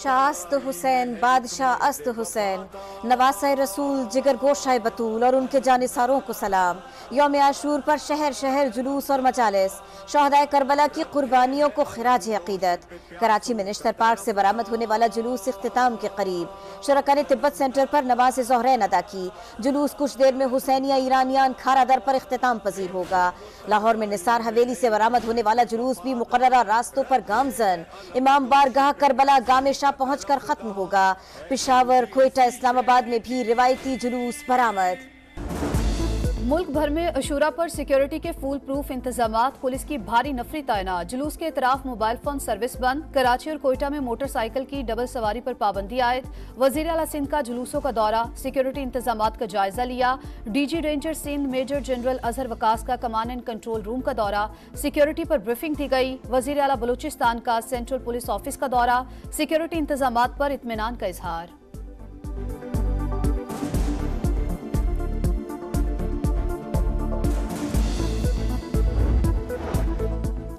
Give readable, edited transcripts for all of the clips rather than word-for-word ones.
बादशाह अस्त हुसैन, बादशाह अस्त हुसैन, नवासा रसूल, जिगर गोशाए बतूल और उनके जानिसारों को सलाम। यौम आशूर पर शहर शहर जुलूस और मजालिस, शहदाए करबला की कुर्बानियों को खिराज अकीदत। कराची में निश्तर पार्क से बरामद होने वाला जुलूस इख्तिताम के करीब। शुरका ने तिब्बत सेंटर पर नमाज ज़ोहरैन अदा की। जुलूस कुछ देर में हुसैनिया ईरानियान खारा दर पर इख्तिताम पजीर होगा। लाहौर में निसार हवेली से बरामद होने वाला जुलूस भी मुकर्ररा रास्तों पर गामजन इमाम बारगाह करबला गामेशा पहुंचकर खत्म होगा। पिशावर, क्वेटा, इस्लामाबाद में भी रिवायती जुलूस बरामद। मुल्क भर में अशूरा पर सिक्योरिटी के फूल प्रूफ इंतजामात, पुलिस की भारी नफरी तैनात। जुलूस के इतराफ मोबाइल फोन सर्विस बंद। कराची और कोयटा में मोटरसाइकिल की डबल सवारी पर पाबंदी आयद। वजीर आला सिंध का जुलूसों का दौरा, सिक्योरिटी इंतजामात का जायजा लिया। DG ranger Sindh major general Azhar Waqas का कमांड एंड कंट्रोल रूम का दौरा, सिक्योरिटी पर ब्रीफिंग दी गई। वजीर आला बलूचिस्तान का सेंट्रल पुलिस ऑफिस का दौरा, सिक्योरिटी इंतजामात पर इत्मीनान का इजहार।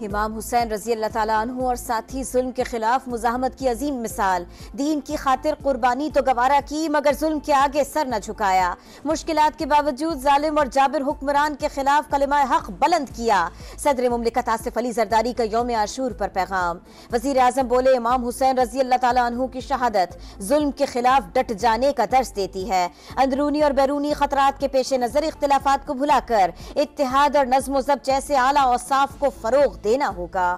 इमाम हुसैन रजी अल्लाह ताला अन्हु और साथी जुल्म के खिलाफ मुजाहमत की अजीम मिसाल। दीन की खातिर कुर्बानी तो गवारा की, मगर जुल्म के आगे सर न झुकाया। मुश्किलात के बावजूद जालिम और जाबिर हुक्मरान के खिलाफ कलिमाए हक बुलंद किया। सदर मुमलिकत आसिफ अली जरदारी का यौम आशूर पर पैगाम। वजीर आजम बोले, इमाम हुसैन रजी अल्लाह ताला अन्हु की शहादत जुल्म के खिलाफ डट जाने का दर्ज देती है। अंदरूनी और बैरूनी खतरात के पेश नजर इख्तिलाफात को भुलाकर इत्तेहाद और नज़्म व ज़ब्त जैसे आला औसाफ को फरोग देना होगा।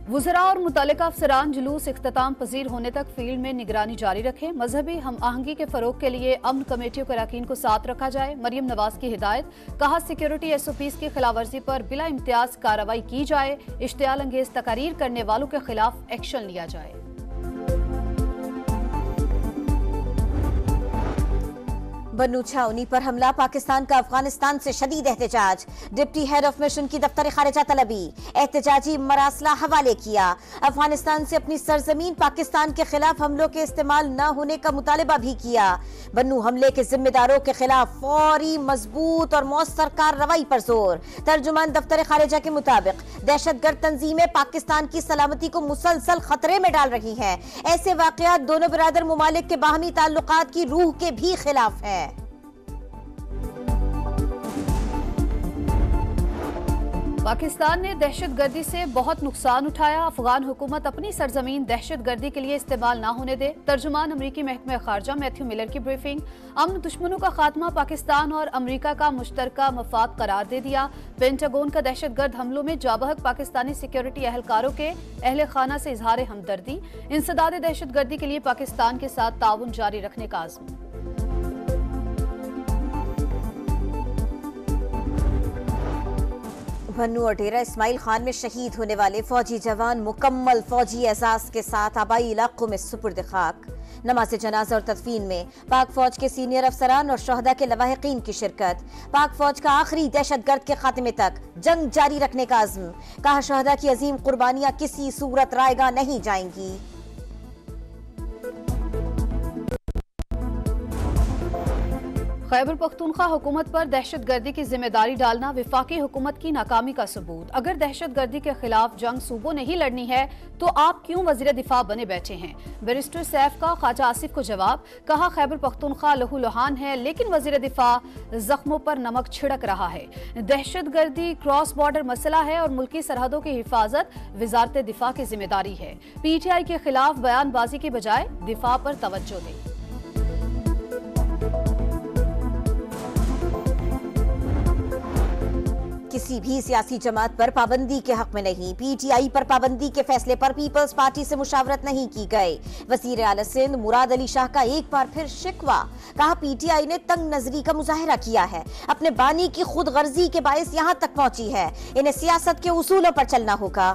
वुज़रा और मुतल्लिका अफसरान जुलूस इख्तिताम पजीर होने तक फील्ड में निगरानी जारी रखें। मजहबी हम आहंगी के फरोग के लिए अमन कमेटियों के अरकान को साथ रखा जाए। मरियम नवाज की हिदायत। कहा, सिक्योरिटी SOPs की खिलाफवर्जी पर बिला इम्तियाज कार्रवाई की जाए। इश्तियाल अंगेज तकारीर करने वालों के खिलाफ एक्शन लिया जाए। बन्नू छावनी पर हमला, पाकिस्तान का अफगानिस्तान से शदीद एहतजाज। डिप्टी हेड ऑफ मिशन की दफ्तर खारिजा तलबी, एहतजाजी मरासला हवाले किया। अफगानिस्तान से अपनी सरजमीन पाकिस्तान के खिलाफ हमलों के इस्तेमाल न होने का मुतालबा भी किया। बन्नू हमले के जिम्मेदारों के खिलाफ फौरी, मजबूत और मौसर कार्रवाई पर जोर। तर्जुमान दफ्तर खारिजा के मुताबिक दहशतगर्द तंजीमें पाकिस्तान की सलामती को मुसलसल खतरे में डाल रही हैं। ऐसे वाकयात दोनों बिरादर मुमालिक के बाहमी ताल्लुकात की रूह के भी खिलाफ है। पाकिस्तान ने दहशतगर्दी से बहुत नुकसान उठाया। अफगान हुकूमत अपनी सरजमीन दहशतगर्दी के लिए इस्तेमाल न होने दे। तर्जुमान अमरीकी महकमा खारजा मैथ्यू मिलर की ब्रीफिंग। अमन दुश्मनों का खात्मा पाकिस्तान और अमरीका का मुश्तरका मफाद करार दे दिया। पेंटागन का दहशतगर्द हमलों में जाबहक पाकिस्तानी सिक्योरिटी एहलकारों के अहले खाना से इजहार हमदर्दी। इंसदाद दहशतगर्दी के लिए पाकिस्तान के साथ ताउन जारी रखने का आज़म। बन्नू और डेरा इस्माइल खान में शहीद होने वाले फौजी जवान मुकम्मल फौजी एजाज के साथ आबाई इलाकों में सुपुर्द खाक। नमाज जनाजा और तदफीन में पाक फौज के सीनियर अफसरान और शहदा के लवाहिकीन की शिरकत। पाक फौज का आखिरी दहशतगर्द के खात्मे तक जंग जारी रखने का अज़्म। कहा, शहदा की अजीम कुर्बानियां किसी सूरत रायगा नहीं जाएंगी। खैबर पख्तूनख्वा हुकूमत पर दहशतगर्दी की जिम्मेदारी डालना विफाकी हुकूमत की नाकामी का सबूत। अगर दहशतगर्दी के खिलाफ जंग सूबों ने ही लड़नी है तो आप क्यों वजीर दिफा बने बैठे हैं? बैरिस्टर सैफ का ख्वाजा आसिफ को जवाब। कहा, खैबर पख्तूनख्वा लहूलुहान है लेकिन वजीर दिफा जख्मों पर नमक छिड़क रहा है। दहशतगर्दी क्रॉस बॉर्डर मसला है और मुल्की सरहदों की हिफाजत वजारत दिफा की जिम्मेदारी है। PTI के खिलाफ बयानबाजी के बजाय दिफा पर तवज्जो दें। किसी भी सियासी जमात पर पाबंदी के हक में नहीं। PTI पर पाबंदी के फैसले पर पीपल्स पार्टी से मुशावरत नहीं की गई। वजीर आला सिंध मुराद अली शाह का एक बार फिर शिकवा। कहा, PTI ने तंग नजरी का मुजाहिरा किया है, अपने बानी की खुद गर्जी के बायस यहां तक पहुंची है। इन्हें सियासत के उसूलों पर चलना होगा।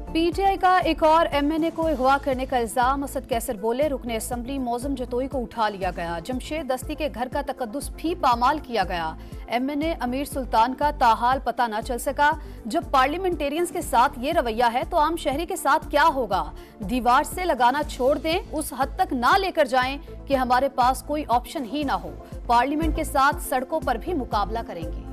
PTI का एक और MNA को अगवा करने का इल्जाम। असद कैसर बोले, रुकने असम्बली मौजम जतोई को उठा लिया गया। जमशेद दस्ती के घर का तकद्दुस भी पामाल किया गया। MNA अमीर सुल्तान का ताहाल पता न चल सका। जब पार्लियामेंटेरियंस के साथ ये रवैया है तो आम शहरी के साथ क्या होगा? दीवार से लगाना छोड़ दें, उस हद तक ना लेकर जाएं कि हमारे पास कोई ऑप्शन ही ना हो। पार्लियामेंट के साथ सड़कों पर भी मुकाबला करेंगे।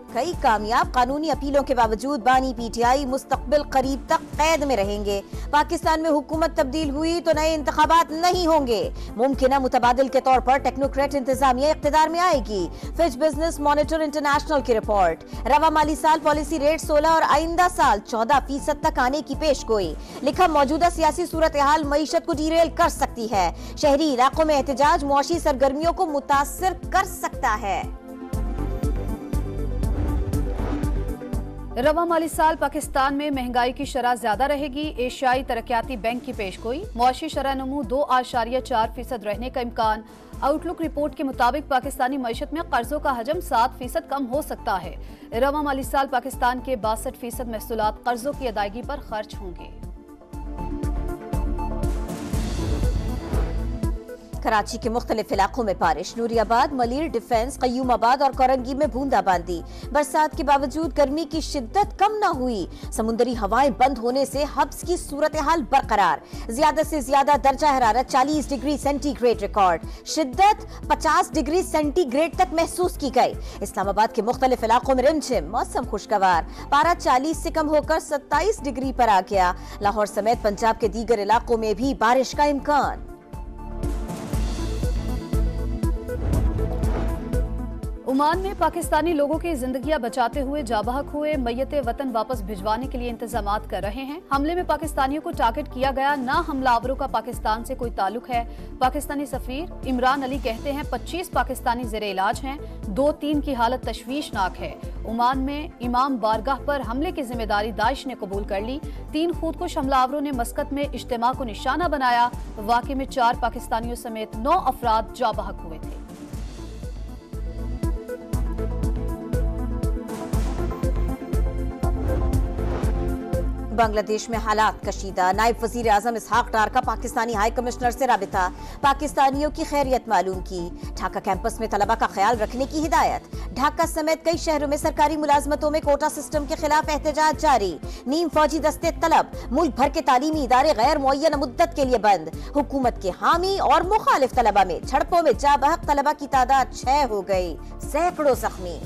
कई कामयाब कानूनी अपीलों के बावजूद बानी पीटीआई मुस्तकबिल करीब तक कैद में रहेंगे। पाकिस्तान में हुकूमत तब्दील हुई तो नए इंतखाबात नहीं होंगे। मुमकिन मुतबादिल के तौर पर टेक्नोक्रेट इंतजामिया इख्तिदार में आएगी। फिच बिजनेस मॉनिटर इंटरनेशनल की रिपोर्ट। रवा माली साल पॉलिसी रेट 16 और आइंदा साल 14% तक आने की पेशगोई। लिखा मौजूदा सियासी सूरत हाल मईशत को डीरेल कर सकती है। शहरी इलाकों में एहतजाज मुआशी सरगर्मियों को मुतासिर कर सकता है। रवा माली साल पाकिस्तान में महंगाई की शरह ज्यादा रहेगी। एशियाई तरक्याती बैंक की पेशगोई। मुआशी शरह नमू 2.4% रहने का इम्कान। आउटलुक रिपोर्ट के मुताबिक पाकिस्तानी मईशत में कर्जों का हजम 7% कम हो सकता है। रवा माली साल पाकिस्तान के 62% महसूलात कर्जों की अदायगी पर खर्च होंगे। कराची के मुख्तलिफ इलाकों में बारिश। नूरियाबाद, मलीर, डिफेंस, कयूमाबाद और कोरंगी में बूंदाबांदी। बरसात के बावजूद गर्मी की शिद्दत कम न हुई। समुद्री हवाएं बंद होने से हब्स की सूरत हाल बरकरार। ज्यादा से ज्यादा दर्जा हरारत 40 डिग्री सेंटीग्रेड रिकॉर्ड। शिद्दत 50 डिग्री सेंटीग्रेड तक महसूस की गई। इस्लामाबाद के मुख्तलिफ इलाकों में रिमझिम, मौसम खुशगवार। पारा 40 से कम होकर 27 डिग्री पर आ गया। लाहौर समेत पंजाब के दीगर इलाकों में भी बारिश का इम्कान। ओमान में पाकिस्तानी लोगों की जिंदगियां बचाते हुए जाबहक हुए मय्यत वतन वापस भिजवाने के लिए इंतजामात कर रहे हैं। हमले में पाकिस्तानियों को टारगेट किया गया। ना हमलावरों का पाकिस्तान से कोई ताल्लुक है। पाकिस्तानी सफीर इमरान अली कहते हैं 25 पाकिस्तानी ज़ेरे इलाज हैं। 2-3 की हालत तशवीशनाक है। ओमान में इमाम बारगाह पर हमले की जिम्मेदारी दाइश ने कबूल कर ली। 3 खुदकुश हमलावरों ने मस्कत में इज्तिमा को निशाना बनाया। वाक़े में 4 पाकिस्तानियों समेत 9 अफराद जाबहक हुए थे। बांग्लादेश में हालात कशीदा। नायब वजीर आजम इसहाक डार का पाकिस्तानी हाई कमिश्नर से राबिता। पाकिस्तानियों की खैरियत मालूम की। ढाका कैंपस में तलबा का ख्याल रखने की हिदायत। ढाका समेत कई शहरों में सरकारी मुलाजमतों में कोटा सिस्टम के खिलाफ एहतजाज जारी। नीम फौजी दस्ते तलब। मुल्क भर के तालीमी इदारे गैर मुअय्यन मुद्दत के लिए बंद। हुकूमत के हामी और मुखालिफ तलबा में झड़पों में जाबहक तलबा की तादाद 6 हो गई। सैकड़ों जख्मी।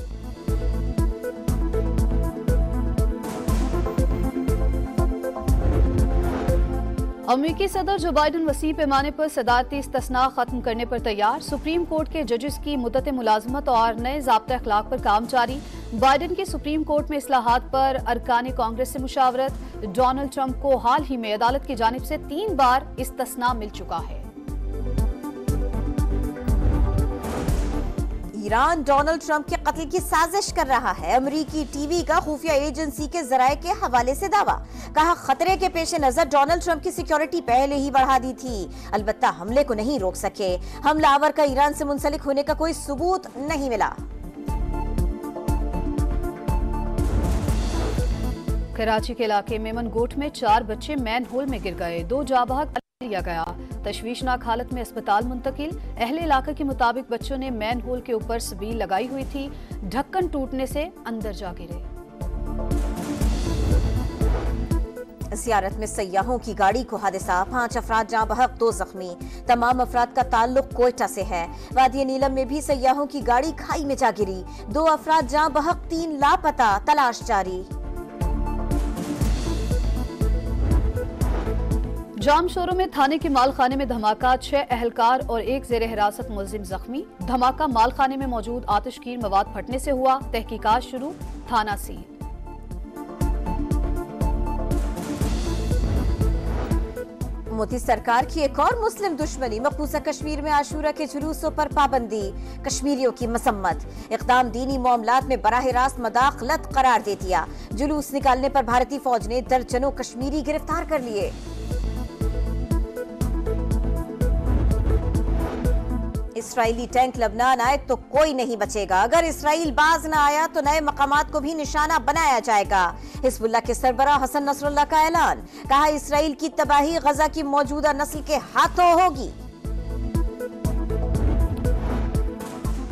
अमेरिकी सदर जो बाइडन वसीह पैमाने पर सदारती इस्तिस्ना खत्म करने पर तैयार। सुप्रीम कोर्ट के जजेस की मुद्दत मुलाजमत और नए ज़ाब्ता अखलाक पर काम जारी। बाइडन की सुप्रीम कोर्ट में इस्लाहात पर अरकान कांग्रेस से मुशावरत। डोनाल्ड ट्रंप को हाल ही में अदालत की जानिब से 3 बार इस्तिस्ना मिल चुका है। ईरान डोनाल्ड ट्रंप के कत्ल की साजिश कर रहा है। अमेरिकी टीवी का खुफिया एजेंसी के जराये के हवाले से दावा। कहा खतरे के पेश नजर डोनाल्ड ट्रंप की सिक्योरिटी पहले ही बढ़ा दी थी। अलबत्ता हमले को नहीं रोक सके। हमलावर का ईरान से मुंसलिक होने का कोई सबूत नहीं मिला। कराची के इलाके मेमनगोट में 4 बच्चे मैन होल में गिर गए। 2 जाबहक लिया गया। तशवीशनाक हालत में अस्पताल मुंतकिल। अहले इलाके के मुताबिक बच्चों ने मैन होल के ऊपर सबील लगाई हुई थी। ढक्कन टूटने से अंदर जा गिरे। ज़ियारत में सयाहों की गाड़ी को हादसा। 5 अफराद जाँ बहक, 2 जख्मी। तमाम अफराद का ताल्लुक कोयटा से है। वादी नीलम में भी सयाहों की गाड़ी खाई में जा गिरी। 2 अफराद जाँ बहक, 3 लापता। तलाश जारी। जाम शोरों में थाने के मालखाने में धमाका। 6 अहलकार और 1 ज़ेरे हिरासत मुलजिम जख्मी। धमाका मालखाने में मौजूद आतिशगीर मवाद फटने से हुआ। तहकीकात शुरू। थाना सील। मोदी सरकार की एक और मुस्लिम दुश्मनी। मकबूजा कश्मीर में आशूरा के जुलूसों पर पाबंदी। कश्मीरियों की मसम्मत। इक़दाम दीनी मामलात में बराह रास्त मदाखलत करार दे दिया। जुलूस निकालने पर भारतीय फौज ने दर्जनों कश्मीरी गिरफ्तार कर लिए। इसराइली टैंक लबनान आए तो कोई नहीं बचेगा। अगर इसराइल बाज न आया तो नए मकामात को भी निशाना बनाया जाएगा। हिजबुल्लाह के सरबराह हसन नसरुल्लाह का ऐलान। कहा इसराइल की तबाही गजा की मौजूदा नस्ल के हाथों होगी।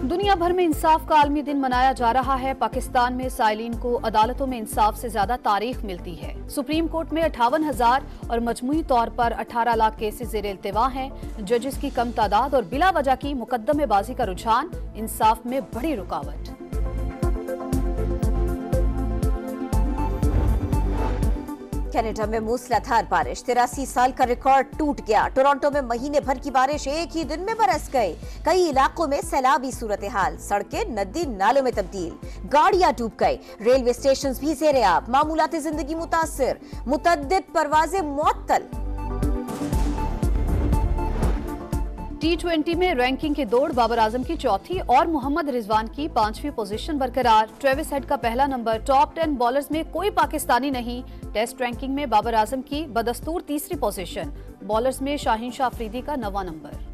दुनिया भर में इंसाफ का आलमी दिन मनाया जा रहा है। पाकिस्तान में साइलिन को अदालतों में इंसाफ से ज्यादा तारीख मिलती है। सुप्रीम कोर्ट में 58,000 और मजमूई तौर पर 18 लाख केसेस ज़ेरे इल्तिवा हैं। जजेस की कम तादाद और बिला वजह की मुकद्दमेबाजी का रुझान इंसाफ में बड़ी रुकावट। कनाडा में मूसलाधार बारिश, 83 साल का रिकॉर्ड टूट गया। टोरंटो में महीने भर की बारिश एक ही दिन में बरस गई। कई इलाकों में सैलाबी सूरत हाल, सड़कें नदी नालों में तब्दील, गाड़ियां डूब गई, रेलवे स्टेशन भी ज़ेरे आब, मामूलाती जिंदगी मुतासिर, मुतअद्दिद परवाजें मुअत्तल। T20 में रैंकिंग की दौड़, बाबर आजम की चौथी और मोहम्मद रिजवान की 5वीं पोजीशन बरकरार। ट्रेविस हेड का पहला नंबर, टॉप 10 बॉलर्स में कोई पाकिस्तानी नहीं। टेस्ट रैंकिंग में बाबर आजम की बदस्तूर तीसरी पोजीशन, बॉलर्स में शाहीन शाह अफरीदी का 9वां नंबर।